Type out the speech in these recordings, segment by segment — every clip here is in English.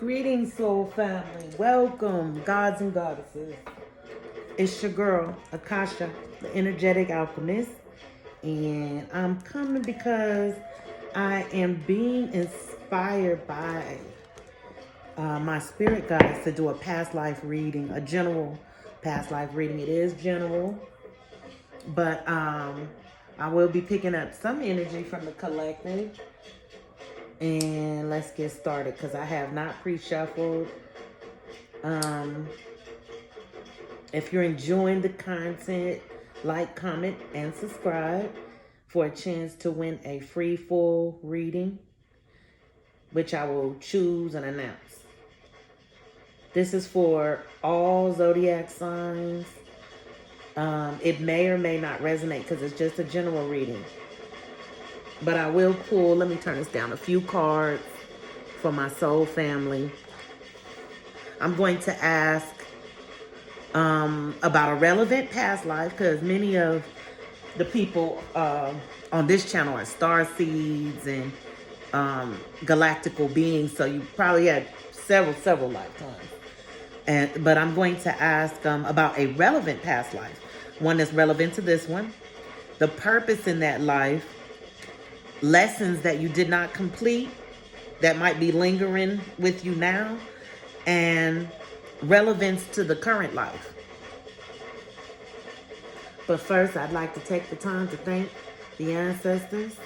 Greetings, soul family. Welcome, gods and goddesses. It's your girl, Akasha, the energetic alchemist. And I'm coming because I am being inspired by my spirit guides to do a past life reading, a general past life reading. It is general, but I will be picking up some energy from the collective. And let's get started because I have not pre-shuffled. If you're enjoying the content, like, comment, and subscribe for a chance to win a free full reading, which I will choose and announce. This is for all zodiac signs. It may or may not resonate because it's just a general reading. But I will pull, let me turn this down, a few cards for my soul family. I'm going to ask about a relevant past life because many of the people on this channel are star seeds and galactical beings. So you probably had several lifetimes. But I'm going to ask about a relevant past life. One that's relevant to this one. The purpose in that life. Lessons that you did not complete that might be lingering with you now, and relevance to the current life. But first, I'd like to take the time to thank the ancestors,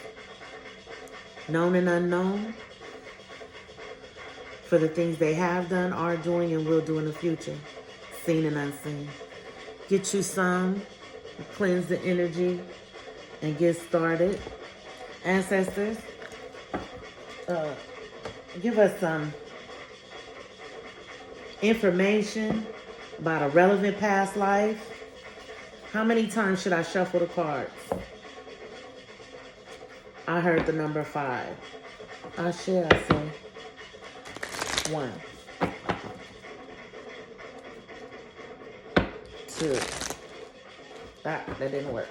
known and unknown, for the things they have done, are doing, and will do in the future, seen and unseen. Get you some, cleanse the energy, and get started. Ancestors, give us some information about a relevant past life. How many times should I shuffle the cards? I heard the number 5. I say 1, 2. That didn't work.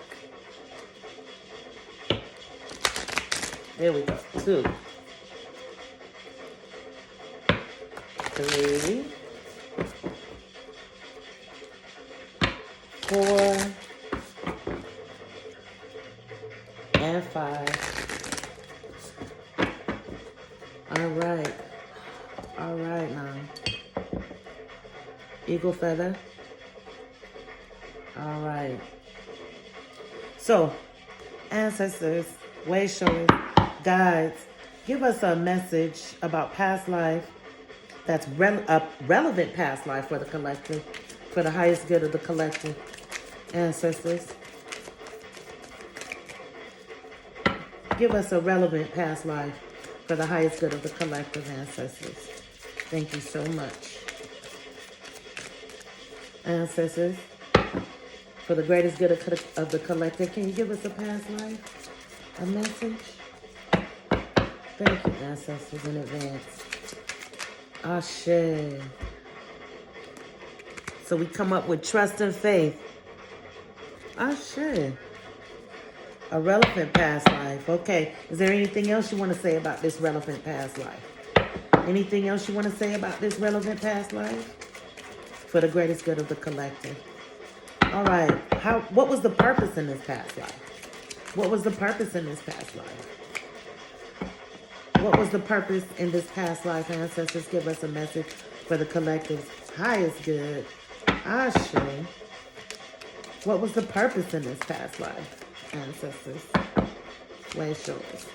There we go. 2, 3, 4, and 5. All right now. Eagle feather. All right. So, ancestors, way showers, guides, give us a message about past life that's a relevant past life for the collective, for the highest good of the collective. Ancestors, give us a relevant past life for the highest good of the collective. Ancestors, thank you so much. Ancestors, for the greatest good of the collective, can you give us a past life, a message? Thank you, ancestors, in advance. Ashe. So we come up with trust and faith. Ashe. A relevant past life. Okay. Is there anything else you want to say about this relevant past life? Anything else you want to say about this relevant past life? For the greatest good of the collective. All right. What was the purpose in this past life? What was the purpose in this past life? What was the purpose in this past life? Ancestors, give us a message for the collective's highest good. Ashe. What was the purpose in this past life? Ancestors, way shoulders,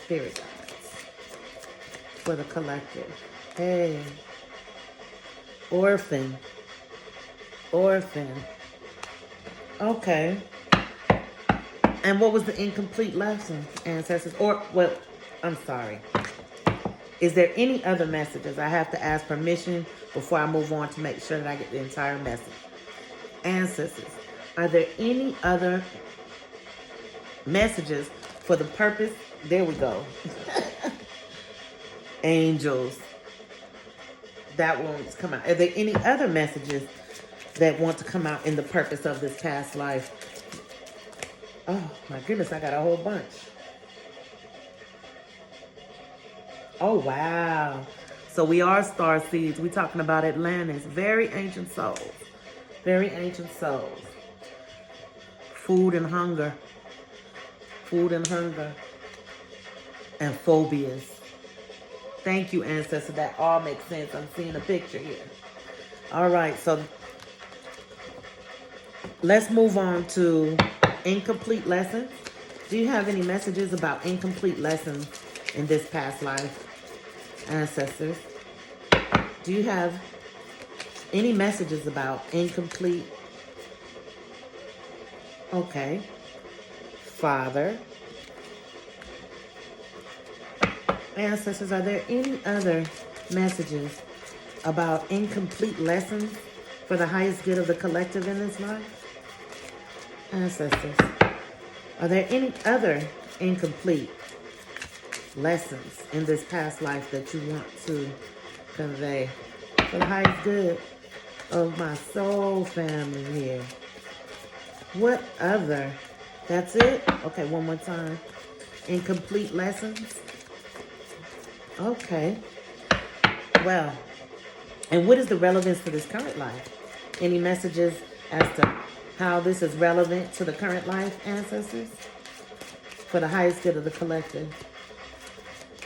spirit guides, for the collective. Hey. Orphan. Okay. And what was the incomplete lesson, ancestors? I'm sorry. Is there any other messages? I have to ask permission before I move on to make sure that I get the entire message. Ancestors, are there any other messages for the purpose? There we go. Angels. That won't come out. Are there any other messages that want to come out in the purpose of this past life? Oh, my goodness, I got a whole bunch. Oh, wow. So we are star seeds. We're talking about Atlantis. Very ancient souls. Very ancient souls. Food and hunger. Food and hunger. And phobias. Thank you, ancestor. That all makes sense. I'm seeing a picture here. All right, so let's move on to incomplete lessons. Do you have any messages about incomplete lessons in this past life, ancestors? Do you have any messages about incomplete? Okay. Father. Ancestors, are there any other messages about incomplete lessons for the highest good of the collective in this life? Ancestors, are there any other incomplete lessons in this past life that you want to convey for the highest good of my soul family here? What other? That's it? Okay, one more time. Incomplete lessons? Okay. Well, and what is the relevance to this current life? Any messages as to how this is relevant to the current life, ancestors? For the highest good of the collective.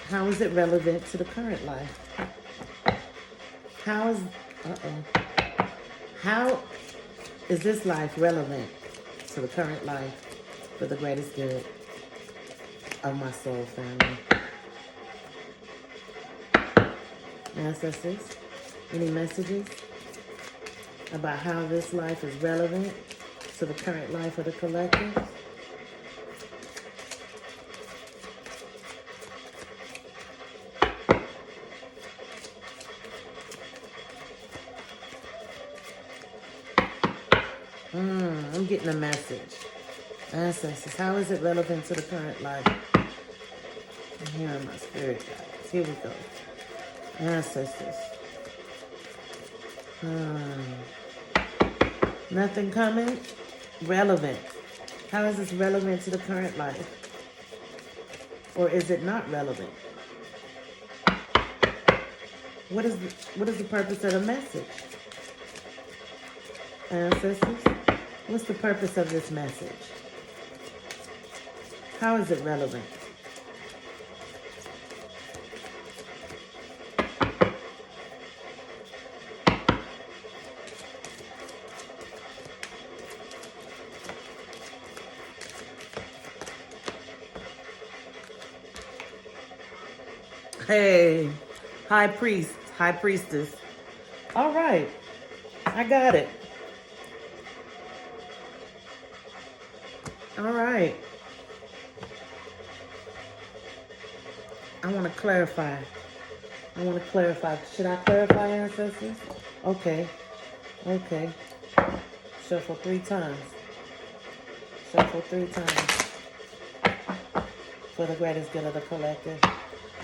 How is it relevant to the current life? How is this life relevant to the current life for the greatest good of my soul family? Ancestors, any messages about how this life is relevant to the current life of the collective? I'm getting a message. Ancestors, how is it relevant to the current life? I'm hearing my spirit guides. Here we go. Ancestors. Nothing coming? Relevant. How is this relevant to the current life? Or is it not relevant? What is the purpose of the message? Ancestors, what's the purpose of this message? How is it relevant? Hey, high priest, high priestess. All right, I got it. All right. I want to clarify. Should I clarify, ancestors? Okay. Shuffle 3 times. For the greatest good of the collective.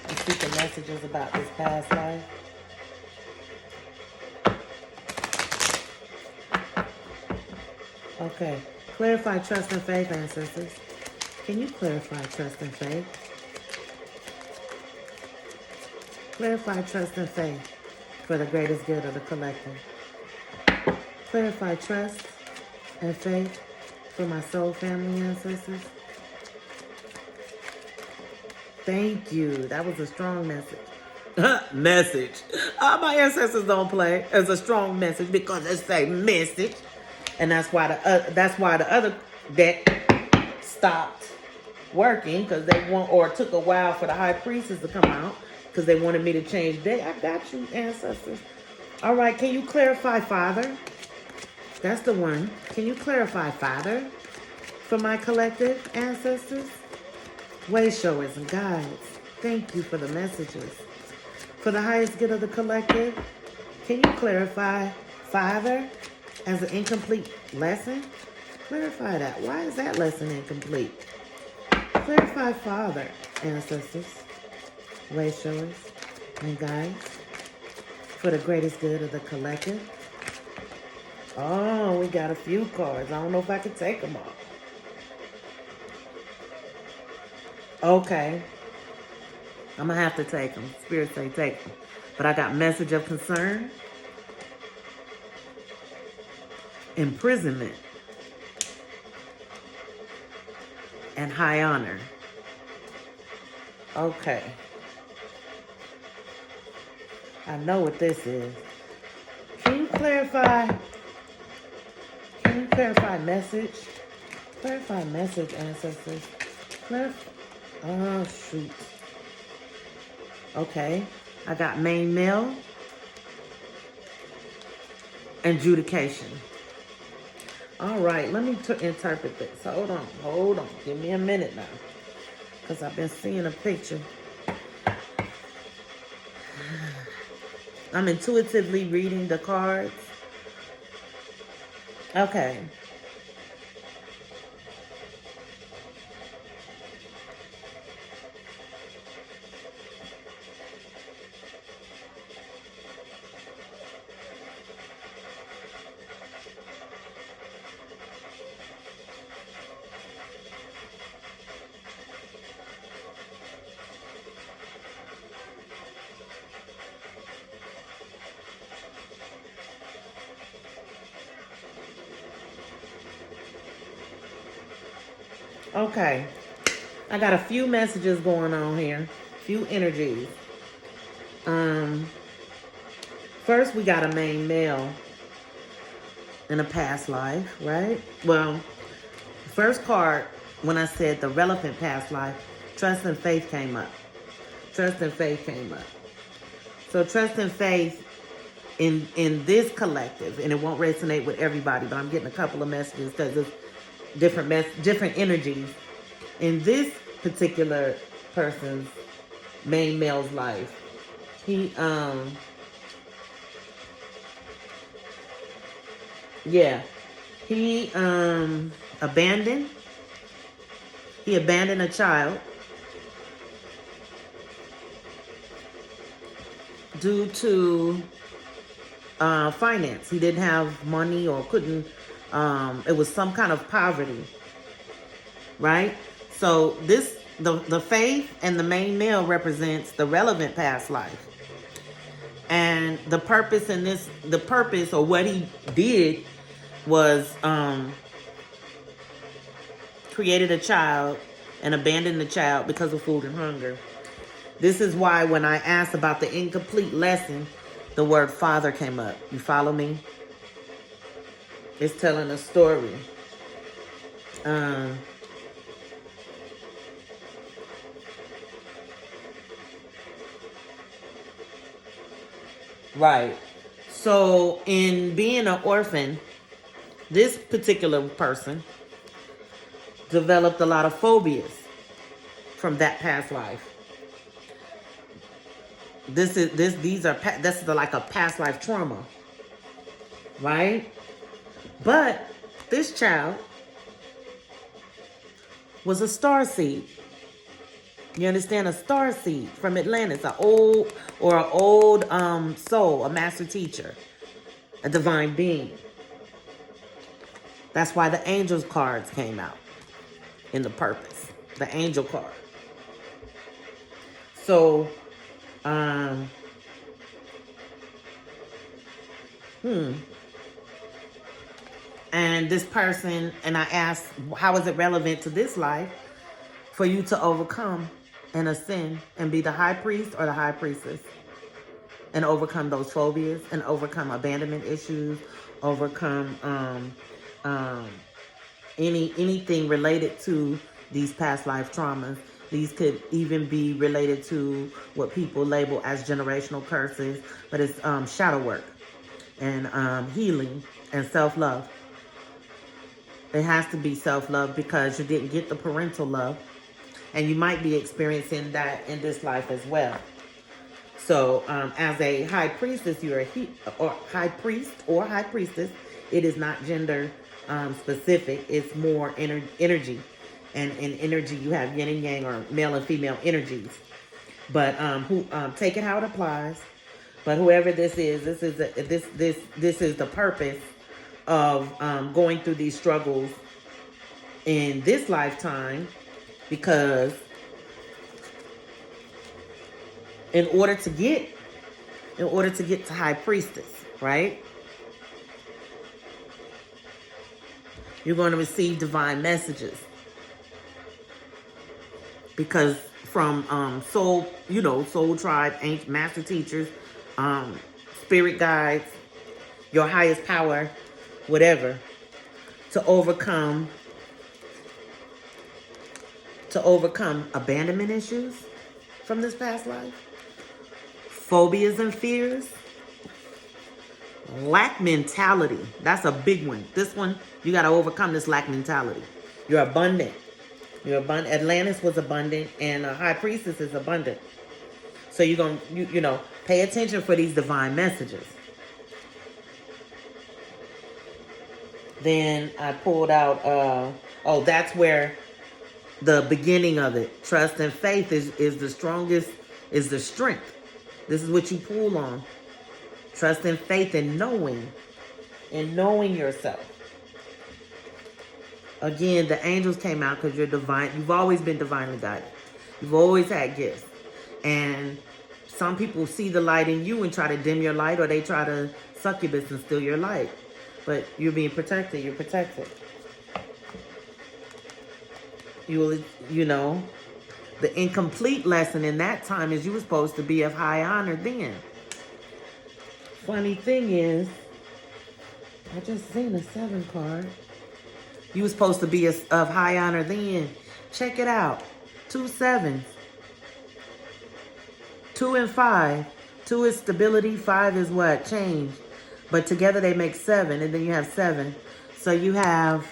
And speaking messages about this past life. Okay. Clarify trust and faith, ancestors. Can you clarify trust and faith? Clarify trust and faith for the greatest good of the collective. Clarify trust and faith for my soul family ancestors. Thank you. That was a strong message. Message. My ancestors don't play. It's a strong message because they say message. And that's why the other deck stopped working because they took a while for the high priestess to come out because they wanted me to change day. I got you, ancestors. All right, can you clarify, Father? That's the one. Can you clarify, Father, for my collective ancestors? Way showers and guides. Thank you for the messages. For the highest good of the collective, can you clarify, Father, as an incomplete lesson? Clarify that. Why is that lesson incomplete? Clarify, Father, ancestors, way showers, and guides, for the greatest good of the collective. Oh, we got a few cards. I don't know if I can take them all. Okay. I'm going to have to take them. Spirit say take them. But I got message of concern, imprisonment, and high honor. Okay. I know what this is. Can you clarify? Can you clarify message? Clarify message, ancestors. Oh, shoot. Okay. I got main male. Adjudication. All right. Let me interpret this. Hold on. Hold on. Give me a minute now. Because I've been seeing a picture. I'm intuitively reading the cards. Okay. Okay. I got a few messages going on here. Few energies. First we got a main male in a past life, right? Well, first card, when I said the relevant past life, trust and faith came up. Trust and faith came up. So trust and faith in this collective, and it won't resonate with everybody, but I'm getting a couple of messages because it's different energies. In this particular person's main male's life, he he abandoned a child due to finance. He didn't have money or couldn't, it was some kind of poverty, right? So the faith and the main male represents the relevant past life. And the purpose or what he did was created a child and abandoned the child because of food and hunger. This is why when I asked about the incomplete lesson, the word father came up. You follow me? It's telling a story. Right. So in being an orphan, this particular person developed a lot of phobias from that past life. This is like a past life trauma, right? But this child was a star seed. You understand? A star seed from Atlantis, an old soul, a master teacher, a divine being. That's why the angels cards came out in the purpose, the angel card. So, and this person, and I asked, how is it relevant to this life for you to overcome and ascend and be the high priest or the high priestess and overcome those phobias and overcome abandonment issues, overcome anything related to these past life traumas. These could even be related to what people label as generational curses, but it's shadow work and healing and self-love. It has to be self-love because you didn't get the parental love, and you might be experiencing that in this life as well. So as a high priestess, you're or high priest or high priestess. It is not gender specific. It's more energy. And in energy, you have yin and yang, or male and female energies. But take it how it applies. But whoever this is the purpose of going through these struggles in this lifetime, because in order to get to high priestess, right? You're going to receive divine messages. Because from soul, soul tribe, ancient master teachers, spirit guides, your highest power, whatever, to overcome abandonment issues from this past life, phobias and fears, lack mentality. That's a big one. This one, you got to overcome this lack mentality. You're abundant. Atlantis was abundant, and High Priestess is abundant. So you're going to, pay attention for these divine messages. Then I pulled out, that's where the beginning of it. Trust and faith is the strongest, is the strength. This is what you pull on. Trust and faith in knowing yourself. Again, the angels came out because you're divine. You've always been divinely guided. You've always had gifts. And some people see the light in you and try to dim your light, or they try to succubus and steal your light. But you're being protected. You're protected. The incomplete lesson in that time is you were supposed to be of high honor then. Funny thing is, I just seen a 7 card. You were supposed to be of high honor then. Check it out. 2 7s. 2 and 5. 2 is stability. 5 is what? Change. But together they make 7. And then you have 7. So you have,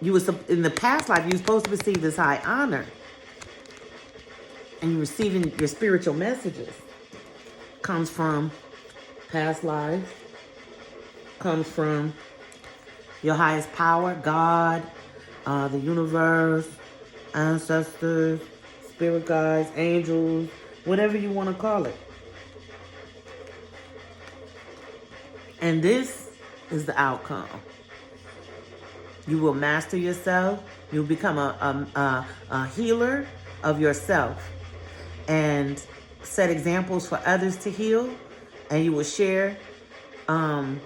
you was in the past life, you were supposed to receive this high honor. And you're receiving your spiritual messages. Comes from past lives. Comes from your highest power, God, the universe, ancestors, spirit guides, angels, whatever you want to call it. And this is the outcome. You will master yourself. You'll become a healer of yourself and set examples for others to heal. And you will share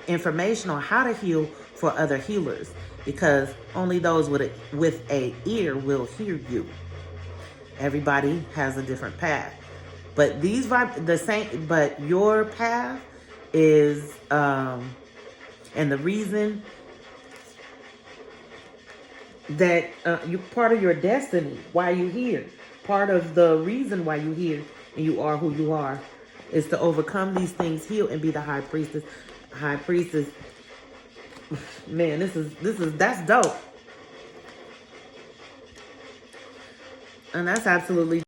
information on how to heal for other healers, because only those with a ear will hear you. Everybody has a different path, but but your path is and the reason that you're part of your destiny, why you here, part of the reason why you here and you are who you are, is to overcome these things, heal, and be the high priestess. High priestess, man, that's dope. And that's absolutely